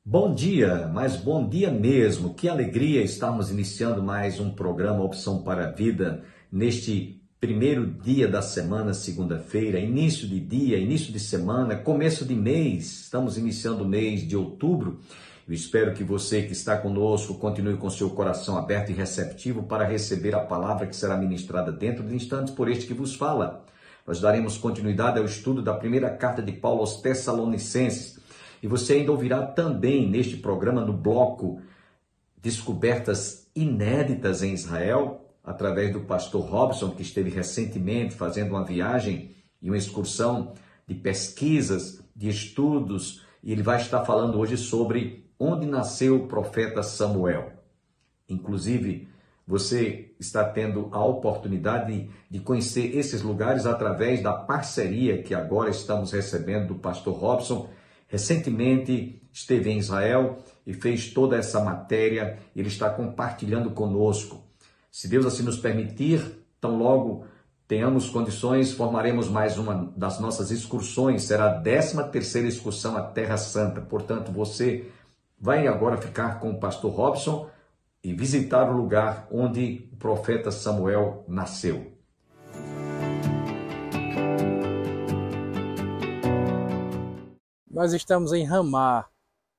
Bom dia, mas bom dia mesmo. Que alegria estarmos iniciando mais um programa Opção para a Vida neste primeiro dia da semana, segunda-feira, início de dia, início de semana, começo de mês. Estamos iniciando o mês de outubro. Eu espero que você que está conosco continue com seu coração aberto e receptivo para receber a palavra que será ministrada dentro de instantes por este que vos fala. Nós daremos continuidade ao estudo da primeira carta de Paulo aos Tessalonicenses. E você ainda ouvirá também neste programa, no bloco Descobertas Inéditas em Israel, através do pastor Robson, que esteve recentemente fazendo uma viagem e uma excursão de pesquisas, de estudos, e ele vai estar falando hoje sobre onde nasceu o profeta Samuel. Inclusive, você está tendo a oportunidade de conhecer esses lugares através da parceria que agora estamos recebendo do pastor Robson. Recentemente esteve em Israel e fez toda essa matéria, ele está compartilhando conosco. Se Deus assim nos permitir, tão logo tenhamos condições, formaremos mais uma das nossas excursões, será a 13ª excursão à Terra Santa. Portanto, você vai agora ficar com o pastor Robson e visitar o lugar onde o profeta Samuel nasceu. Nós estamos em Ramá,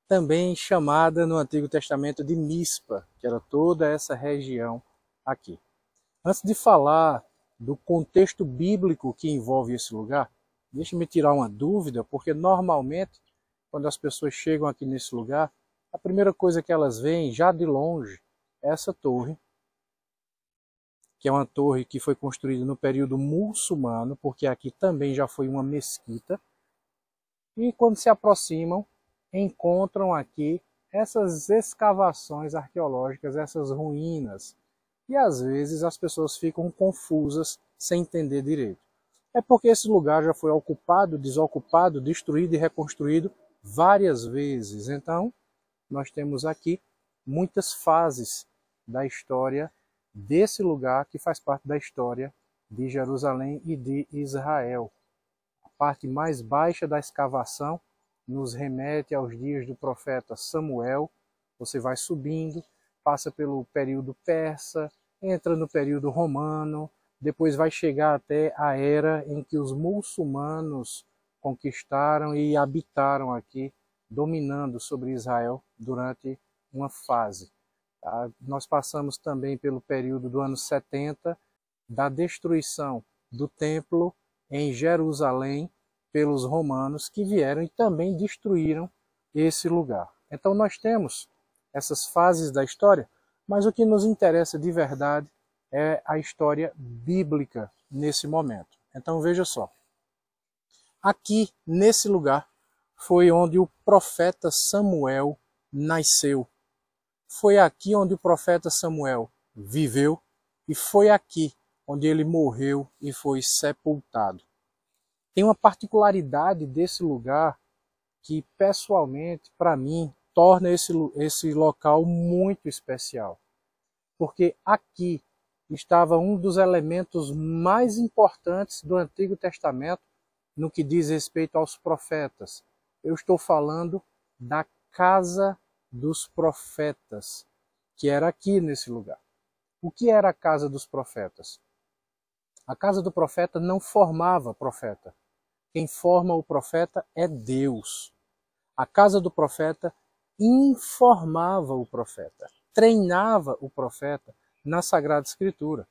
também chamada no Antigo Testamento de Mispa, que era toda essa região aqui. Antes de falar do contexto bíblico que envolve esse lugar, deixe-me tirar uma dúvida, porque normalmente, quando as pessoas chegam aqui nesse lugar, a primeira coisa que elas veem, já de longe, é essa torre, que é uma torre que foi construída no período muçulmano, porque aqui também já foi uma mesquita. E quando se aproximam, encontram aqui essas escavações arqueológicas, essas ruínas. E às vezes as pessoas ficam confusas, sem entender direito. É porque esse lugar já foi ocupado, desocupado, destruído e reconstruído várias vezes. Então, nós temos aqui muitas fases da história desse lugar que faz parte da história de Jerusalém e de Israel. A parte mais baixa da escavação nos remete aos dias do profeta Samuel. Você vai subindo, passa pelo período persa, entra no período romano, depois vai chegar até a era em que os muçulmanos conquistaram e habitaram aqui, dominando sobre Israel durante uma fase. Nós passamos também pelo período do ano 70, da destruição do templo em Jerusalém pelos romanos, que vieram e também destruíram esse lugar. Então nós temos essas fases da história, mas o que nos interessa de verdade é a história bíblica nesse momento. Então veja só, aqui nesse lugar foi onde o profeta Samuel nasceu. Foi aqui onde o profeta Samuel viveu e foi aqui onde ele morreu e foi sepultado. Tem uma particularidade desse lugar que, pessoalmente, para mim, torna esse local muito especial. Porque aqui estava um dos elementos mais importantes do Antigo Testamento no que diz respeito aos profetas. Eu estou falando da casa dos profetas, que era aqui nesse lugar. O que era a casa dos profetas? A casa do profeta não formava profeta. Quem forma o profeta é Deus. A casa do profeta informava o profeta, treinava o profeta na Sagrada Escritura.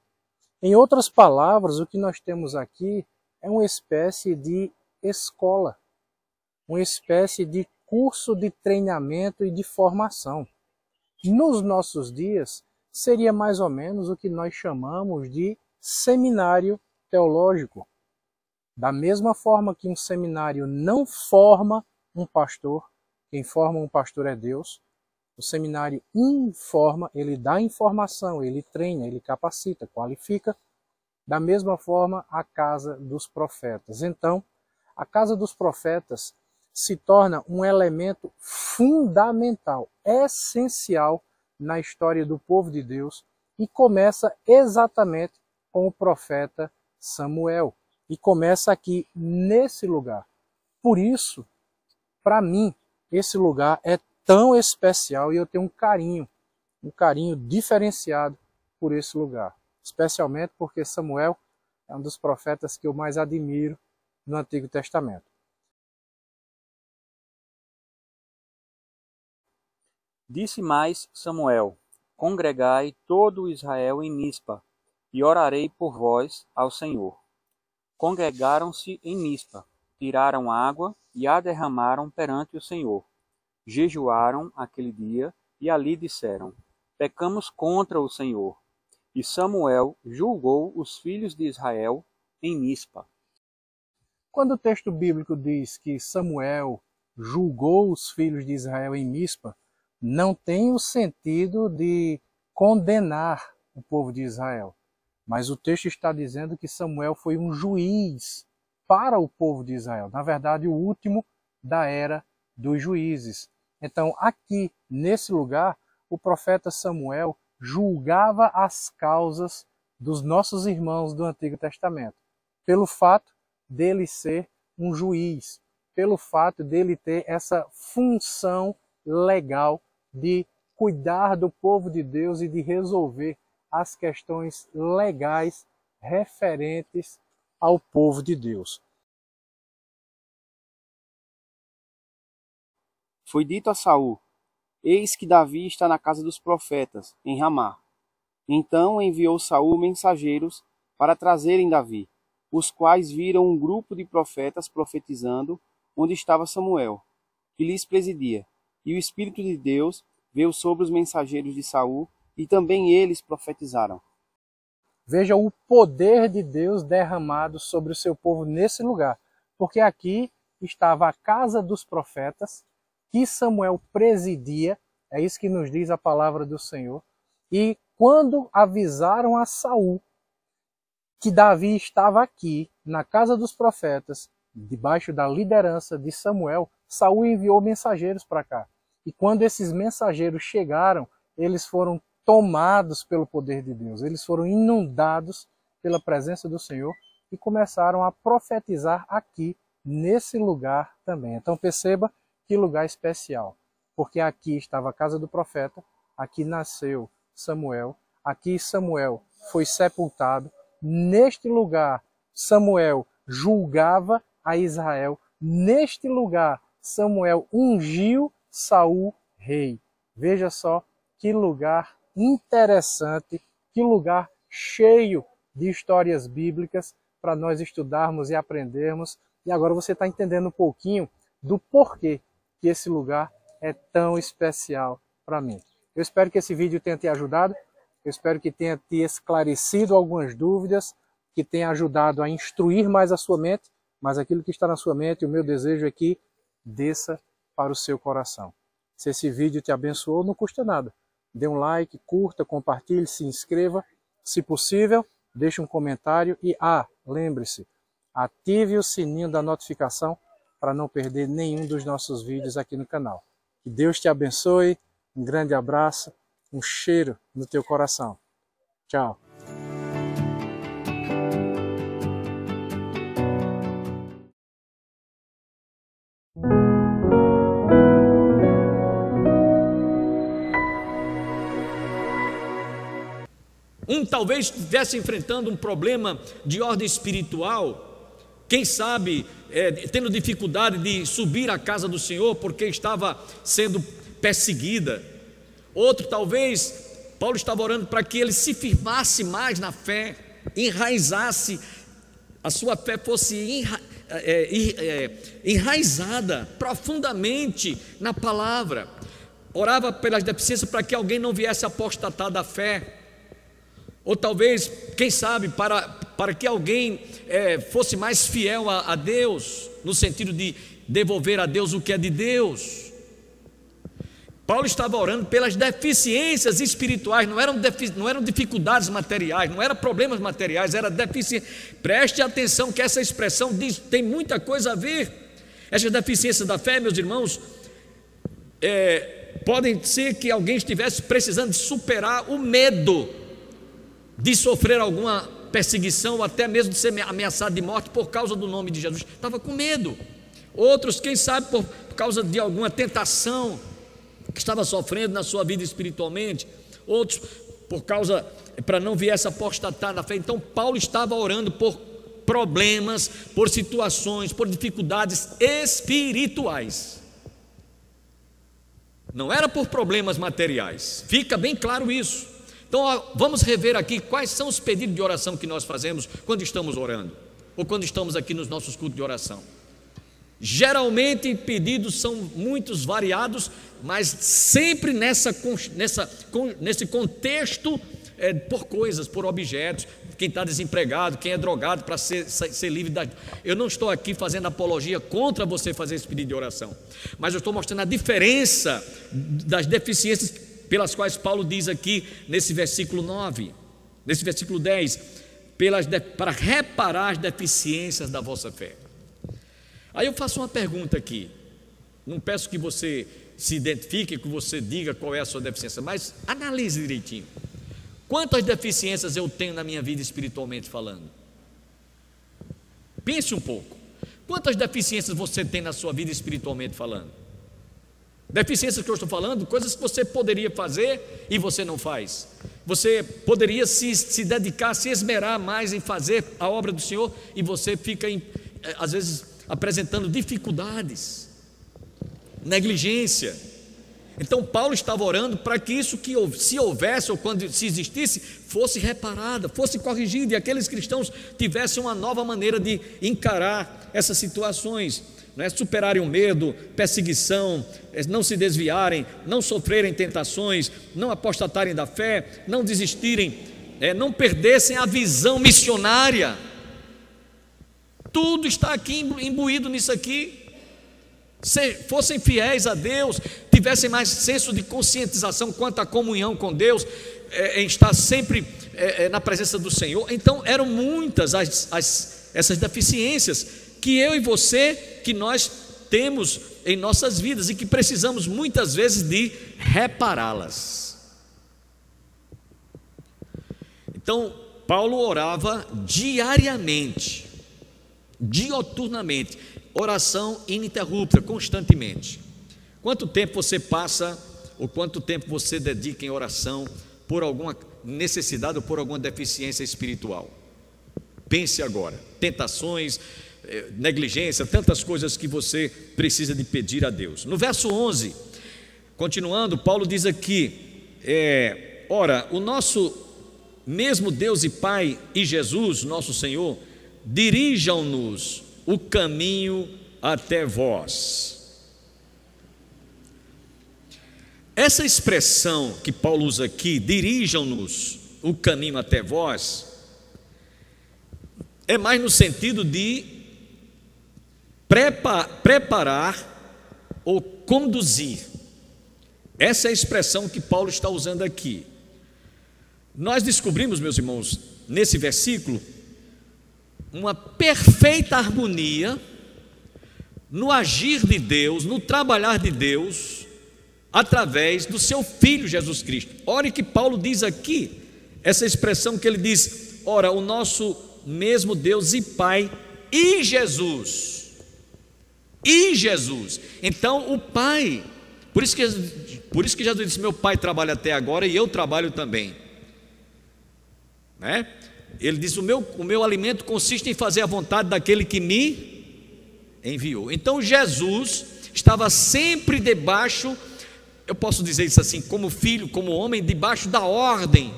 Em outras palavras, o que nós temos aqui é uma espécie de escola, uma espécie de curso de treinamento e de formação. Nos nossos dias, seria mais ou menos o que nós chamamos de seminário teológico. Da mesma forma que um seminário não forma um pastor, quem forma um pastor é Deus, o seminário informa, ele dá informação, ele treina, ele capacita, qualifica. Da mesma forma, a casa dos profetas. Então, a casa dos profetas se torna um elemento fundamental, essencial na história do povo de Deus e começa exatamente com o profeta Samuel. E começa aqui nesse lugar. Por isso, para mim, esse lugar é tão especial e eu tenho um carinho diferenciado por esse lugar, especialmente porque Samuel é um dos profetas que eu mais admiro no Antigo Testamento. Disse mais Samuel: congregai todo o Israel em Mispa, e orarei por vós ao Senhor. Congregaram-se em Mispa, tiraram água e a derramaram perante o Senhor. Jejuaram aquele dia e ali disseram: pecamos contra o Senhor. E Samuel julgou os filhos de Israel em Mispa. Quando o texto bíblico diz que Samuel julgou os filhos de Israel em Mispa, não tem o sentido de condenar o povo de Israel. Mas o texto está dizendo que Samuel foi um juiz para o povo de Israel. Na verdade, o último da era dos juízes. Então, aqui, nesse lugar, o profeta Samuel julgava as causas dos nossos irmãos do Antigo Testamento, pelo fato dele ser um juiz, pelo fato dele ter essa função legal de cuidar do povo de Deus e de resolver as questões legais referentes ao povo de Deus. Foi dito a Saul: eis que Davi está na casa dos profetas, em Ramá. Então enviou Saul mensageiros para trazerem Davi, os quais viram um grupo de profetas profetizando onde estava Samuel, que lhes presidia. E o Espírito de Deus veio sobre os mensageiros de Saul, e também eles profetizaram. Veja o poder de Deus derramado sobre o seu povo nesse lugar, porque aqui estava a casa dos profetas, que Samuel presidia, é isso que nos diz a palavra do Senhor, e quando avisaram a Saul que Davi estava aqui, na casa dos profetas, debaixo da liderança de Samuel, Saul enviou mensageiros para cá. E quando esses mensageiros chegaram, eles foram tomados pelo poder de Deus, eles foram inundados pela presença do Senhor e começaram a profetizar aqui, nesse lugar também. Então perceba que lugar especial, porque aqui estava a casa do profeta, aqui nasceu Samuel, aqui Samuel foi sepultado, neste lugar Samuel julgava a Israel, neste lugar Samuel ungiu Saul rei. Veja só que lugar interessante, que lugar cheio de histórias bíblicas para nós estudarmos e aprendermos. E agora você está entendendo um pouquinho do porquê que esse lugar é tão especial para mim. Eu espero que esse vídeo tenha te ajudado, eu espero que tenha te esclarecido algumas dúvidas, que tenha ajudado a instruir mais a sua mente, mas aquilo que está na sua mente, o meu desejo é que desça para o seu coração. Se esse vídeo te abençoou, não custa nada. Dê um like, curta, compartilhe, se inscreva. Se possível, deixe um comentário e, lembre-se, ative o sininho da notificação para não perder nenhum dos nossos vídeos aqui no canal. Que Deus te abençoe, um grande abraço, um cheiro no teu coração. Tchau. Talvez estivesse enfrentando um problema de ordem espiritual, quem sabe tendo dificuldade de subir à casa do Senhor porque estava sendo perseguida. Outro, talvez, Paulo estava orando para que ele se firmasse mais na fé, enraizasse, a sua fé fosse enraizada profundamente na palavra. Orava pelas deficiências para que alguém não viesse apostatar da fé. Ou talvez, quem sabe, para que alguém fosse mais fiel a Deus, no sentido de devolver a Deus o que é de Deus. Paulo estava orando pelas deficiências espirituais, não eram dificuldades materiais, não eram problemas materiais, era deficiência. Preste atenção que essa expressão tem muita coisa a ver. Essas deficiências da fé, meus irmãos, podem ser que alguém estivesse precisando de superar o medo de sofrer alguma perseguição ou até mesmo de ser ameaçado de morte por causa do nome de Jesus. Estava com medo. Outros, quem sabe, por causa de alguma tentação que estava sofrendo na sua vida espiritualmente, outros por causa, para não viesse apostatar na fé. Então Paulo estava orando por problemas, por situações, por dificuldades espirituais. Não era por problemas materiais, fica bem claro isso. Então vamos rever aqui quais são os pedidos de oração que nós fazemos quando estamos orando, ou quando estamos aqui nos nossos cultos de oração. Geralmente pedidos são muitos, variados, mas sempre nesse contexto, por coisas, por objetos. Quem está desempregado, quem é drogado, para ser livre da... Eu não estou aqui fazendo apologia contra você fazer esse pedido de oração, mas eu estou mostrando a diferença das deficiências pelas quais Paulo diz aqui nesse versículo 9, nesse versículo 10, para reparar as deficiências da vossa fé. Aí eu faço uma pergunta aqui, não peço que você se identifique, que você diga qual é a sua deficiência, mas analise direitinho. Quantas deficiências eu tenho na minha vida espiritualmente falando? Pense um pouco. Quantas deficiências você tem na sua vida espiritualmente falando? Deficiências que eu estou falando, coisas que você poderia fazer e você não faz. Você poderia se dedicar, se esmerar mais em fazer a obra do Senhor e você fica, às vezes, apresentando dificuldades, negligência. Então Paulo estava orando para que isso que se houvesse ou se existisse fosse reparada, fosse corrigida, e aqueles cristãos tivessem uma nova maneira de encarar essas situações, superarem o medo, perseguição, não se desviarem, não sofrerem tentações, não apostatarem da fé, não desistirem, não perdessem a visão missionária. Tudo está aqui imbuído nisso aqui. Fossem fiéis a Deus, tivessem mais senso de conscientização quanto à comunhão com Deus, em estar sempre na presença do Senhor. Então eram muitas essas deficiências que eu e você, que nós temos em nossas vidas e que precisamos muitas vezes de repará-las. Então Paulo orava diariamente, dioturnamente, oração ininterrupta, constantemente. Quanto tempo você passa, ou quanto tempo você dedica em oração por alguma necessidade ou por alguma deficiência espiritual? Pense agora, tentações, negligência, tantas coisas que você precisa de pedir a Deus. No verso 11, continuando, Paulo diz aqui, ora, o nosso mesmo Deus e Pai e Jesus, nosso Senhor, dirijam-nos o caminho até vós. Essa expressão que Paulo usa aqui, dirijam-nos o caminho até vós, é mais no sentido de preparar ou conduzir. Essa é a expressão que Paulo está usando aqui. Nós descobrimos, meus irmãos, nesse versículo, uma perfeita harmonia no agir de Deus, no trabalhar de Deus, através do seu Filho Jesus Cristo. Olha que Paulo diz aqui, essa expressão que ele diz, ora, o nosso mesmo Deus e Pai e Jesus. E Jesus. Então o Pai, por isso que Jesus disse, meu Pai trabalha até agora e eu trabalho também, né? Ele diz, o meu alimento consiste em fazer a vontade daquele que me enviou. Então Jesus estava sempre debaixo, eu posso dizer isso assim, como filho, como homem, debaixo da ordem,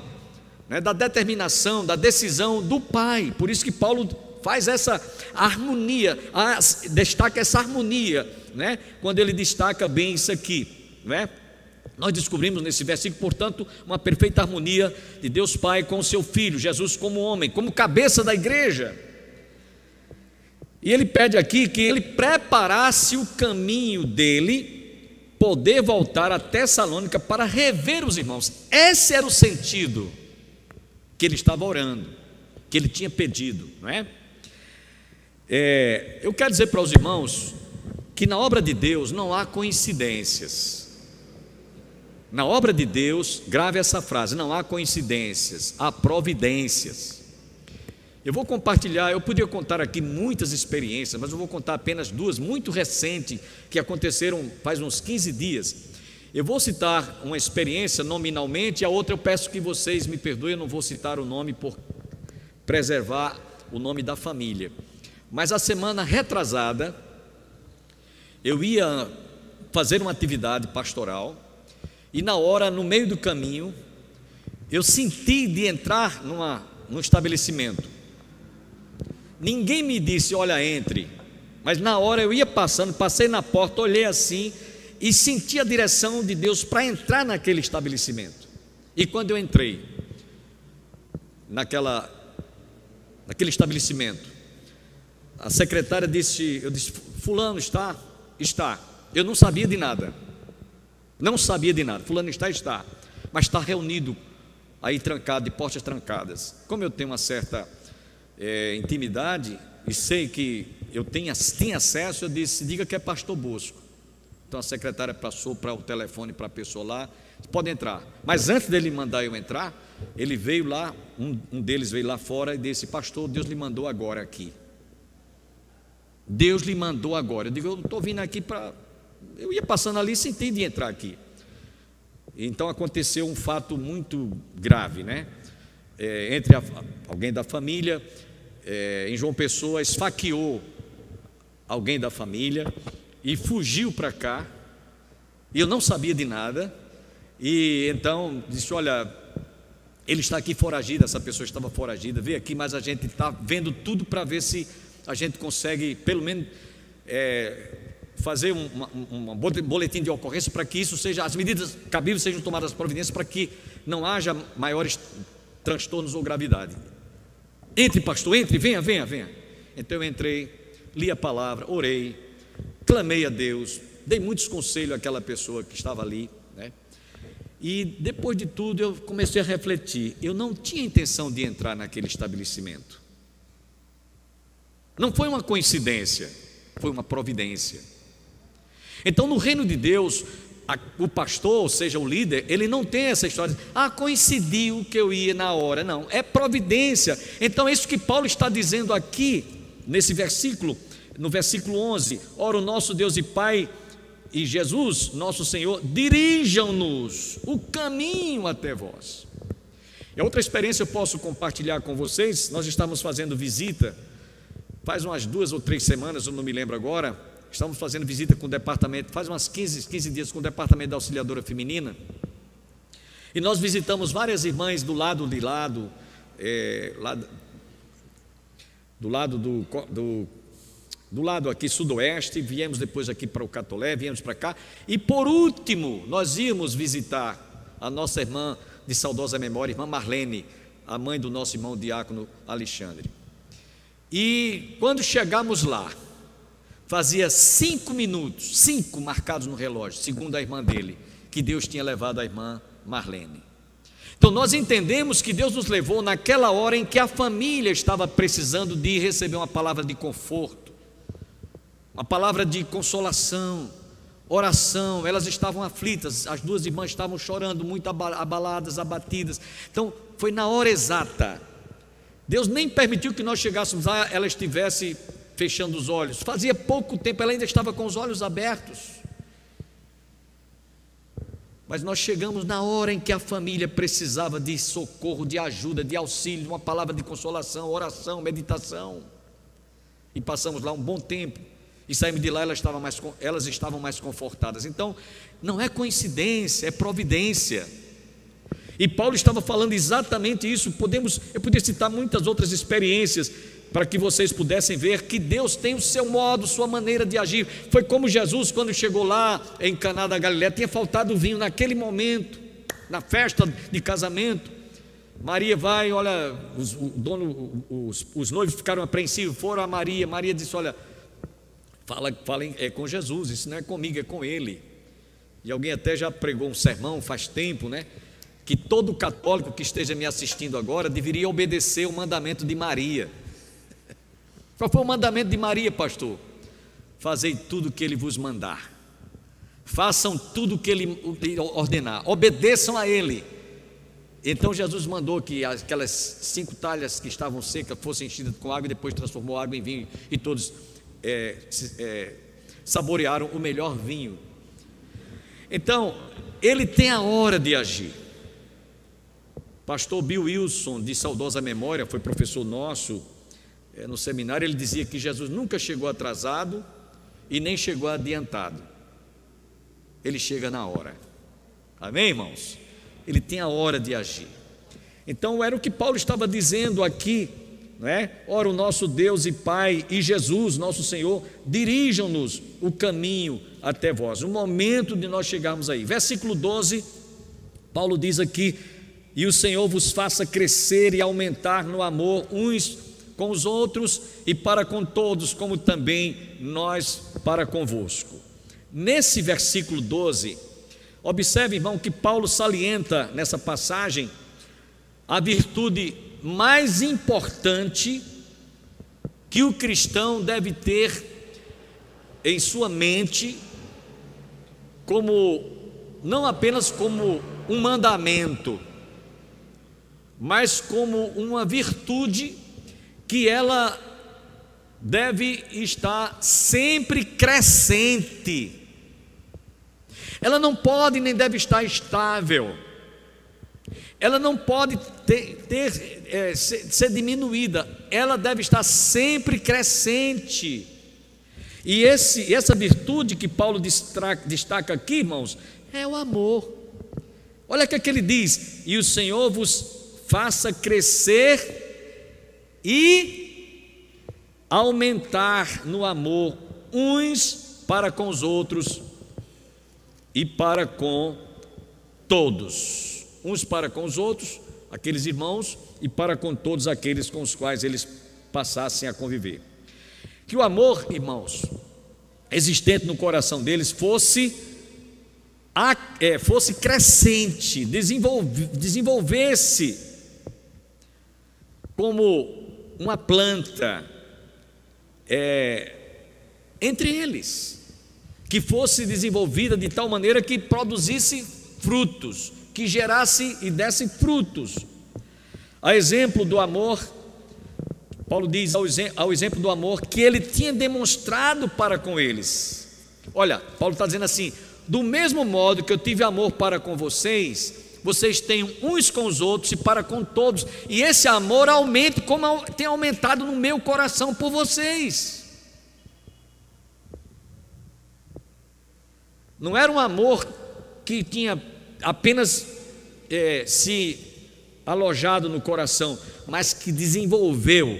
né, da determinação, da decisão do Pai. Por isso que Paulo faz essa harmonia, destaca essa harmonia, né, quando ele destaca bem isso aqui, né? Nós descobrimos nesse versículo, portanto, uma perfeita harmonia de Deus Pai com o seu Filho, Jesus como homem, como cabeça da igreja. E ele pede aqui que ele preparasse o caminho dele, poder voltar a Tessalônica para rever os irmãos. Esse era o sentido que ele estava orando, que ele tinha pedido, não é? Eu quero dizer para os irmãos que na obra de Deus não há coincidências. Na obra de Deus, grave essa frase, não há coincidências, há providências. Eu vou compartilhar, eu podia contar aqui muitas experiências, mas eu vou contar apenas duas, muito recentes, que aconteceram faz uns 15 dias. Eu vou citar uma experiência nominalmente, a outra eu peço que vocês me perdoem, eu não vou citar o nome por preservar o nome da família. Mas a semana retrasada, eu ia fazer uma atividade pastoral e na hora, no meio do caminho, eu senti de entrar num estabelecimento. Ninguém me disse, olha, entre, mas na hora eu ia passando, passei na porta, olhei assim e senti a direção de Deus para entrar naquele estabelecimento. E quando eu entrei naquele estabelecimento, a secretária disse, eu disse, fulano está? Está. Eu não sabia de nada, fulano está, mas está reunido aí trancado, de portas trancadas. Como eu tenho uma certa intimidade e sei que eu tenho acesso, eu disse, diga que é pastor Bosco. Então a secretária passou para o telefone para a pessoa lá, pode entrar. Mas antes dele mandar eu entrar, ele veio lá, um deles veio lá fora e disse, pastor, Deus lhe mandou agora aqui. Deus lhe mandou agora. Eu digo, eu estou vindo aqui para... Eu ia passando ali e senti de entrar aqui. Então aconteceu um fato muito grave, né? Entre alguém da família, em João Pessoa, esfaqueou alguém da família e fugiu para cá, e eu não sabia de nada, e então disse, olha, ele está aqui foragido, essa pessoa estava foragida, veio aqui, mas a gente está vendo tudo para ver se a gente consegue, pelo menos, fazer um boletim de ocorrência para que isso seja, as medidas cabíveis sejam tomadas providências para que não haja maiores transtornos ou gravidade. Entre, pastor, entre, venha. Então eu entrei, li a palavra, orei, clamei a Deus, dei muitos conselhos àquela pessoa que estava ali, né? E depois de tudo eu comecei a refletir, eu não tinha intenção de entrar naquele estabelecimento. Não foi uma coincidência, foi uma providência. Então no reino de Deus, o pastor, ou seja, o líder, ele não tem essa história de, coincidiu que eu ia na hora, não, é providência. Então é isso que Paulo está dizendo aqui, nesse versículo, no versículo 11, ora o nosso Deus e Pai e Jesus, nosso Senhor, dirijam-nos o caminho até vós. E outra experiência eu posso compartilhar com vocês, nós estávamos fazendo visita, faz umas 2 ou 3 semanas, eu não me lembro agora, estamos fazendo visita com o departamento, faz umas 15 dias com o departamento da auxiliadora feminina, e nós visitamos várias irmãs do lado do lado aqui sudoeste, viemos depois aqui para o Catolé, viemos para cá, e por último nós íamos visitar a nossa irmã de saudosa memória, irmã Marlene, a mãe do nosso irmão diácono Alexandre. E quando chegamos lá, fazia 5 minutos, 5 marcados no relógio, segundo a irmã dele, que Deus tinha levado a irmã Marlene. Então nós entendemos que Deus nos levou naquela hora em que a família estava precisando de receber uma palavra de conforto, uma palavra de consolação, oração. Elas estavam aflitas, as 2 irmãs estavam chorando, muito abaladas, abatidas. Então foi na hora exata. Deus nem permitiu que nós chegássemos lá, ela estivesse fechando os olhos. Fazia pouco tempo, ela ainda estava com os olhos abertos. Mas nós chegamos na hora em que a família precisava de socorro, de ajuda, de auxílio, uma palavra de consolação, oração, meditação. E passamos lá um bom tempo. E saímos de lá, elas estavam mais confortadas. Então, não é coincidência, é providência. E Paulo estava falando exatamente isso. Eu poderia citar muitas outras experiências para que vocês pudessem ver que Deus tem o seu modo, sua maneira de agir. Foi como Jesus, quando chegou lá em Caná da Galileia, tinha faltado vinho naquele momento, na festa de casamento. Maria vai, olha, os noivos ficaram apreensivos, foram a Maria. Maria disse, olha, falem com Jesus, isso não é comigo, é com ele. E alguém até já pregou um sermão faz tempo, né? Que todo católico que esteja me assistindo agora deveria obedecer o mandamento de Maria. Qual foi o mandamento de Maria, pastor? Fazei tudo o que ele vos mandar, façam tudo o que ele ordenar, obedeçam a ele. Então Jesus mandou que aquelas 5 talhas que estavam secas fossem enchidas com água, e depois transformou a água em vinho, e todos saborearam o melhor vinho. Então ele tem a hora de agir. Pastor Bill Wilson, de saudosa memória, foi professor nosso no seminário. Ele dizia que Jesus nunca chegou atrasado e nem chegou adiantado. Ele chega na hora. Amém, irmãos? Ele tem a hora de agir. Então era o que Paulo estava dizendo aqui, não é? Ora, o nosso Deus e Pai e Jesus, nosso Senhor, dirijam-nos o caminho até vós, o momento de nós chegarmos aí. Versículo 12, Paulo diz aqui: e o Senhor vos faça crescer e aumentar no amor uns com os outros e para com todos, como também nós para convosco. Nesse versículo 12, observe, irmão, que Paulo salienta nessa passagem a virtude mais importante que o cristão deve ter em sua mente, como não apenas como um mandamento, mas como uma virtude que ela deve estar sempre crescente. Ela não pode nem deve estar estável. Ela não pode ser diminuída. Ela deve estar sempre crescente. E essa virtude que Paulo destaca aqui, irmãos, é o amor. Olha o que ele diz: e o Senhor vos faça crescer e aumentar no amor uns para com os outros e para com todos. Uns para com os outros, aqueles irmãos, e para com todos aqueles com os quais eles passassem a conviver. Que o amor, irmãos, existente no coração deles fosse crescente, desenvolvesse como uma planta entre eles, que fosse desenvolvida de tal maneira que produzisse frutos, que gerasse e desse frutos. A exemplo do amor, Paulo diz ao exemplo do amor que ele tinha demonstrado para com eles. Olha, Paulo está dizendo assim: do mesmo modo que eu tive amor para com vocês, vocês tenham uns com os outros e para com todos, e esse amor aumente como tem aumentado no meu coração por vocês. Não era um amor que tinha apenas se alojado no coração, mas que desenvolveu,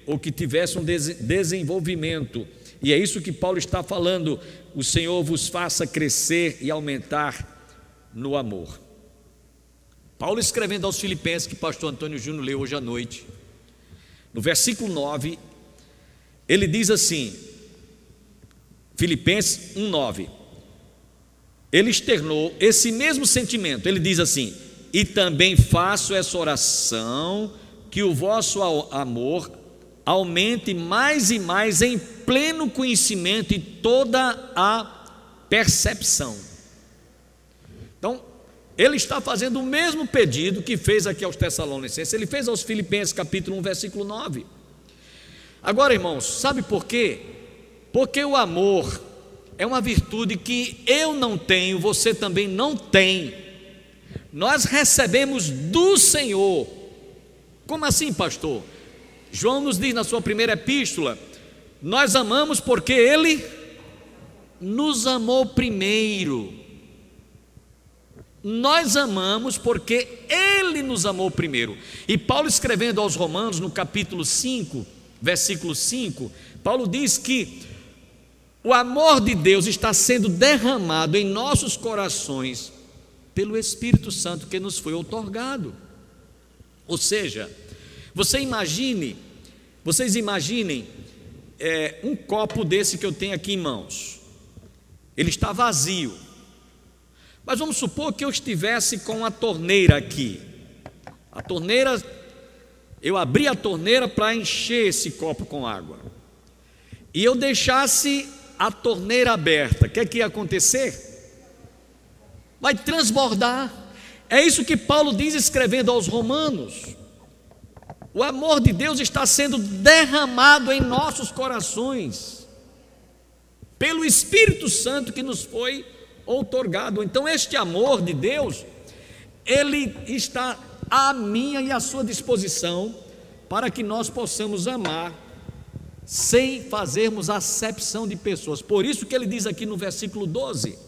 ou que tivesse um desenvolvimento. E é isso que Paulo está falando: o Senhor vos faça crescer e aumentar no amor. Paulo escrevendo aos Filipenses, que o pastor Antônio Júnior leu hoje à noite, no versículo 9, ele diz assim, Filipenses 1:9, ele externou esse mesmo sentimento. Ele diz assim: e também faço essa oração, que o vosso amor aumente mais e mais em pleno conhecimento e toda a percepção. Então, ele está fazendo o mesmo pedido que fez aqui aos Tessalonicenses, ele fez aos Filipenses capítulo 1, versículo 9. Agora, irmãos, sabe por quê? Porque o amor é uma virtude que eu não tenho, você também não tem. Nós recebemos do Senhor. Como assim, pastor? João nos diz na sua primeira epístola: nós amamos porque Ele nos amou primeiro. Nós amamos porque Ele nos amou primeiro. E Paulo, escrevendo aos Romanos, no capítulo 5, versículo 5, Paulo diz que o amor de Deus está sendo derramado em nossos corações pelo Espírito Santo que nos foi outorgado. Ou seja, vocês imaginem um copo desse que eu tenho aqui em mãos. Ele está vazio. Mas vamos supor que eu estivesse com a torneira aqui. A torneira, eu abri a torneira para encher esse copo com água. E eu deixasse a torneira aberta. O que ia acontecer? Vai transbordar. É isso que Paulo diz escrevendo aos Romanos. O amor de Deus está sendo derramado em nossos corações pelo Espírito Santo que nos foi outorgado. Então este amor de Deus, ele está à minha e à sua disposição para que nós possamos amar sem fazermos acepção de pessoas. Por isso que ele diz aqui no versículo 12: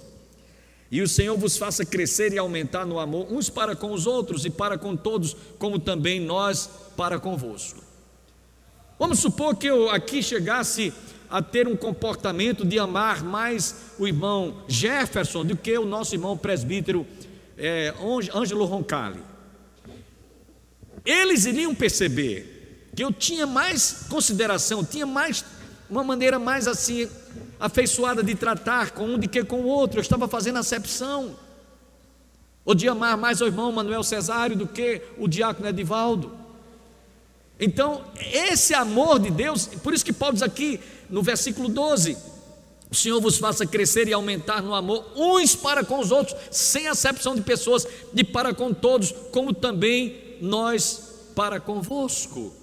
e o Senhor vos faça crescer e aumentar no amor uns para com os outros e para com todos, como também nós para convosco. Vamos supor que eu aqui chegasse a ter um comportamento de amar mais o irmão Jefferson do que o nosso irmão presbítero Ângelo Roncalli. Eles iriam perceber que eu tinha mais consideração, tinha mais uma maneira mais assim afeiçoada de tratar com um do que com o outro. Eu estava fazendo acepção, ou de amar mais o irmão Manuel Cesário do que o diácono Edivaldo. Então esse amor de Deus, por isso que Paulo diz aqui no versículo 12: o Senhor vos faça crescer e aumentar no amor uns para com os outros, sem acepção de pessoas, e para com todos, como também nós para convosco.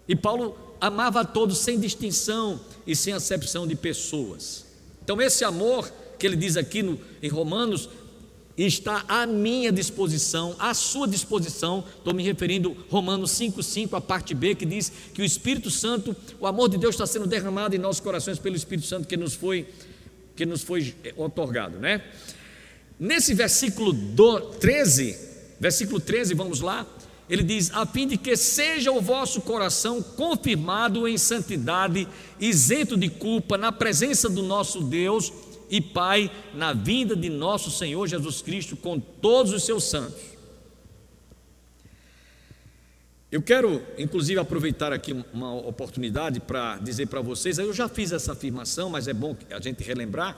E Paulo amava a todos sem distinção e sem acepção de pessoas. Então esse amor que ele diz aqui em Romanos está à minha disposição, à sua disposição. Estou me referindo a Romanos 5,5, a parte B, que diz que o Espírito Santo, o amor de Deus está sendo derramado em nossos corações pelo Espírito Santo que nos foi outorgado, né? Nesse versículo 13, vamos lá, ele diz: a fim de que seja o vosso coração confirmado em santidade, isento de culpa, na presença do nosso Deus e Pai, na vinda de nosso Senhor Jesus Cristo com todos os seus santos. Eu quero inclusive aproveitar aqui uma oportunidade para dizer para vocês, eu já fiz essa afirmação, mas é bom a gente relembrar,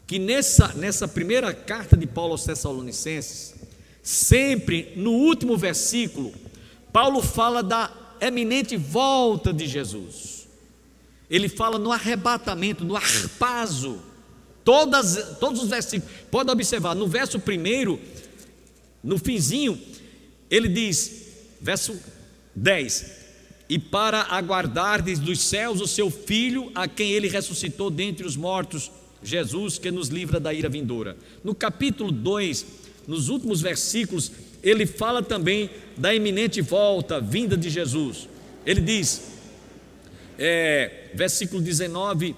que nessa primeira carta de Paulo aos Tessalonicenses, sempre no último versículo, Paulo fala da eminente volta de Jesus. Ele fala no arrebatamento, no harpazo, todos os versículos. Pode observar, no verso 1, no finzinho, ele diz, verso 10: e para aguardardes dos céus o seu Filho, a quem ele ressuscitou dentre os mortos, Jesus, que nos livra da ira vindoura. No capítulo 2, nos últimos versículos, ele fala também da iminente volta, vinda de Jesus. Ele diz, versículo 19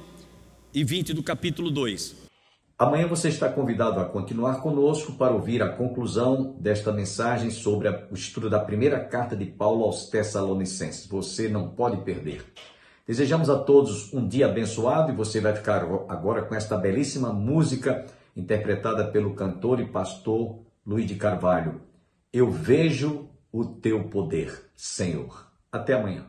e 20 do capítulo 2: amanhã você está convidado a continuar conosco para ouvir a conclusão desta mensagem sobre o estudo da primeira carta de Paulo aos Tessalonicenses. Você não pode perder. Desejamos a todos um dia abençoado, e você vai ficar agora com esta belíssima música interpretada pelo cantor e pastor Luiz de Carvalho. Eu vejo o teu poder, Senhor. Até amanhã.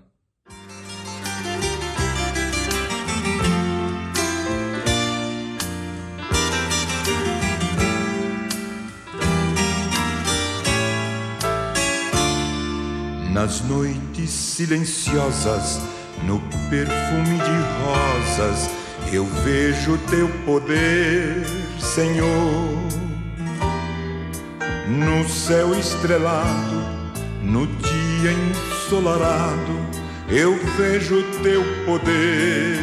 Nas noites silenciosas, no perfume de rosas, eu vejo teu poder, Senhor. No céu estrelado, no dia ensolarado, eu vejo teu poder,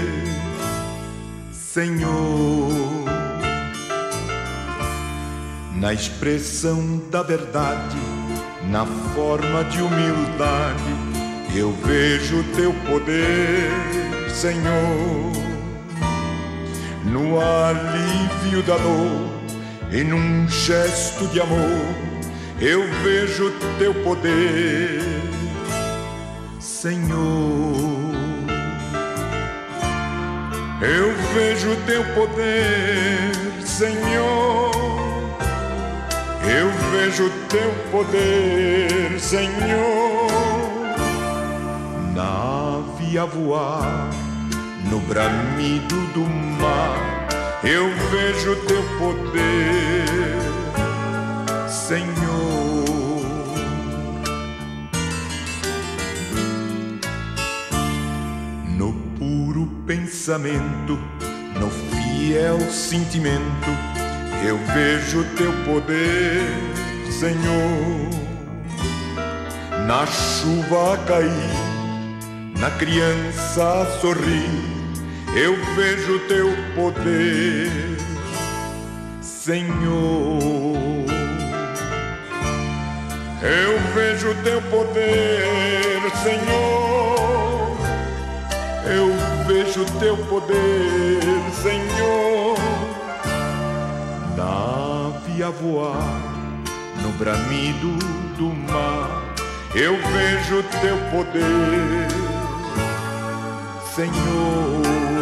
Senhor. Na expressão da verdade, na forma de humildade, eu vejo teu poder, Senhor. No alívio da dor e num gesto de amor, eu vejo teu poder, Senhor. Eu vejo teu poder, Senhor. Eu vejo teu poder, Senhor. Na ave a voar, no bramido do mar, eu vejo teu poder, Senhor. No puro pensamento, no fiel sentimento, eu vejo teu poder, Senhor. Na chuva a cair, na criança a sorrir, eu vejo teu poder, Senhor. Eu vejo teu poder, Senhor. Eu vejo teu poder, Senhor. Nave a voar no bramido do mar. Eu vejo teu poder, Senhor.